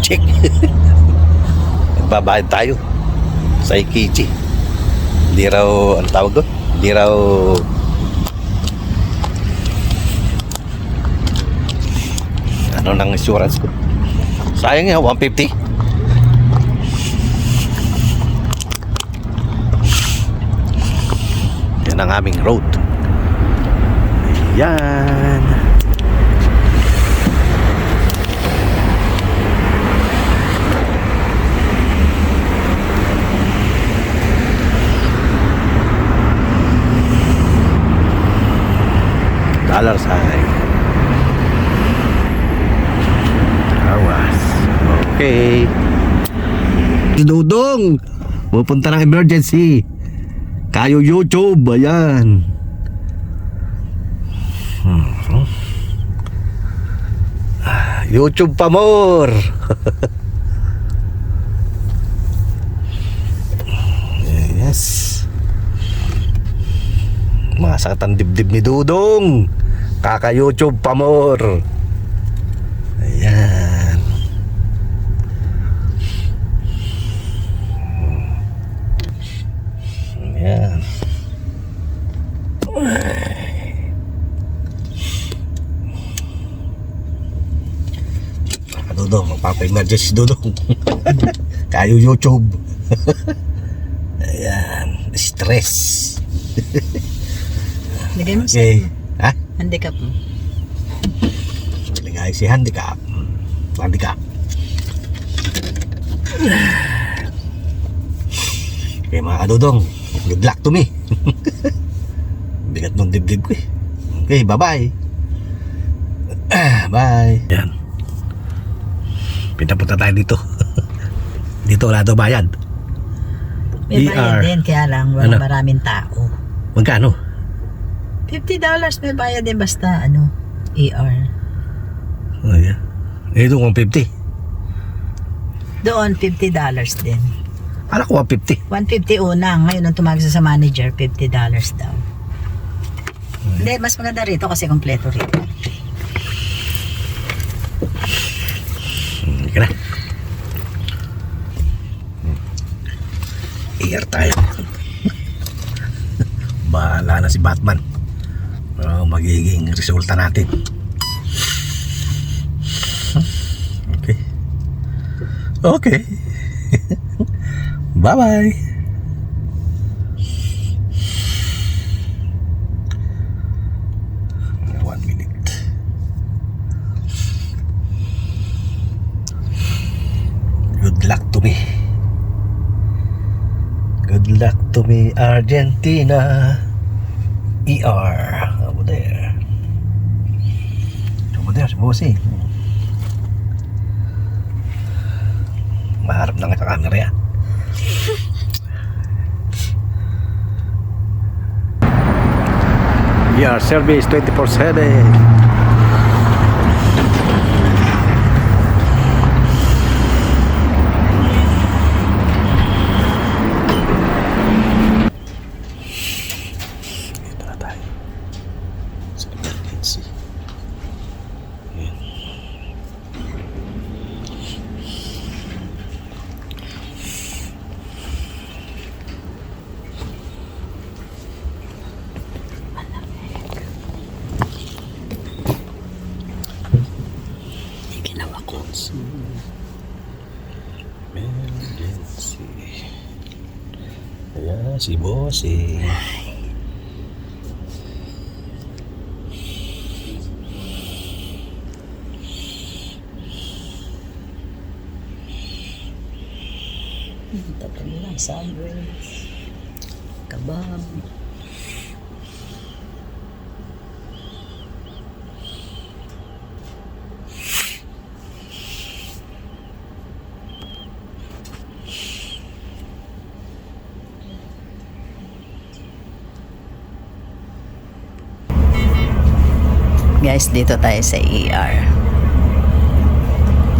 check. Magbabayad tayo sa Ikichi. Hindi raw, ano tawag doon? Hindi raw ano ng insurance ko. Sayang nga, 150. Yan ang aming road. Yan. Dollar sign. Awas. Okay. Dudong, pupunta ng emergency. Kayo YouTube, ayan. YouTube pa more. Yes. Masakit ang dibdib ni Dudong. Kaka-YouTube pa more. Ayan. Ayan. Dudong, magpapa-emergency Dudong. Kayo YouTube. Ayan. Stress. Lagay mo Okay. Ha? handicap mo. Lagay si handicap. Handicap. Okay mga kadudong, good luck to me. Bigat ng dibdib ko eh. Okay, bye-bye. Bye. Yan. Pinapunta tayo dito. Dito wala daw bayad. May bayad din, kaya lang wala Ano? maraming tao. Magkano? $50 may bayad din basta ER. Oh, yeah. Ito 150. Doon $50 din. Ala ko 150. 150 una, ngayon nung tumawag sa manager, $50 daw. Hindi, mas maganda rito kasi kompleto rito. Hindi ka na. ER tayo. Bahala na si Batman. Magiging resulta natin. Okay. Okay. Bye-bye. One minute. Good luck to me. Good luck to me, Argentina. ER. Over there. Over there, si Bossy. Maharap na nga sa camera yan. ER service 24/7. Emergency. Ayan, si Bossy. Tatlo lang, sandwich, kebab. Guys, dito tayo sa ER.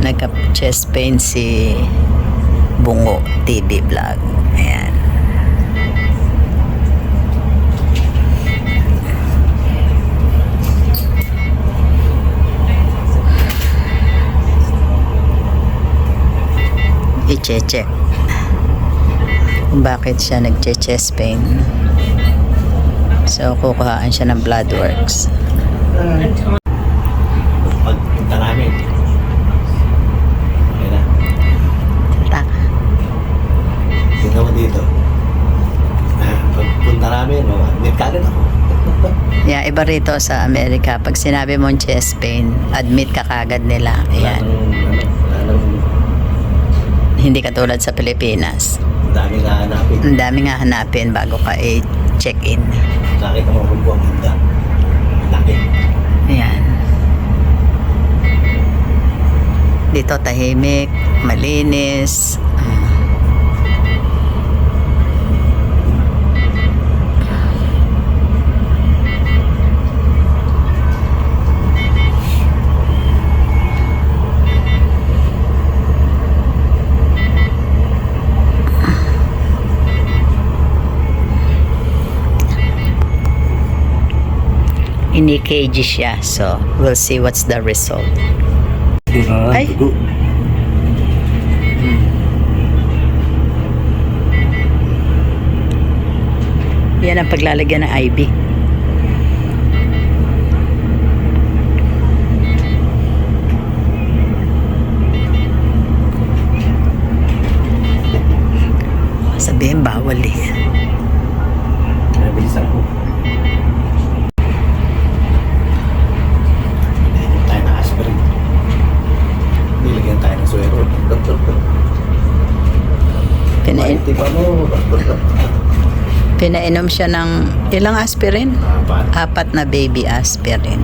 Nagka-chest pain si Bungo TV vlog. Ayan. nagche-check kung bakit siya nagche-chest pain. So, kukuhaan siya ng blood works. Pagpunta namin. Okay na. Tak. Tingnan mo dito. Pagpunta namin, admit ka agad ako. Yeah, iba rito sa Amerika. Pag sinabi mong chest pain, admit ka kagad nila. Ayan. Wala nang Hindi katulad sa Pilipinas. dami nga hanapin. Ang dami nga hanapin bago ka i-check-in. Nakita mo kung buwang handa. Laki. Ayan. Dito tahimik, malinis. Ini-cage siya. So, we'll see what's the result. Ay. Yan ang paglalagyan ng IV. Sabihin bawal eh. Bilisan ko. Nilagyan tayo ng aspirin. Nilagyan tayo ng suero. Tipa mo. Pinainom siya ng ilang aspirin? Apat. 4 na baby aspirin.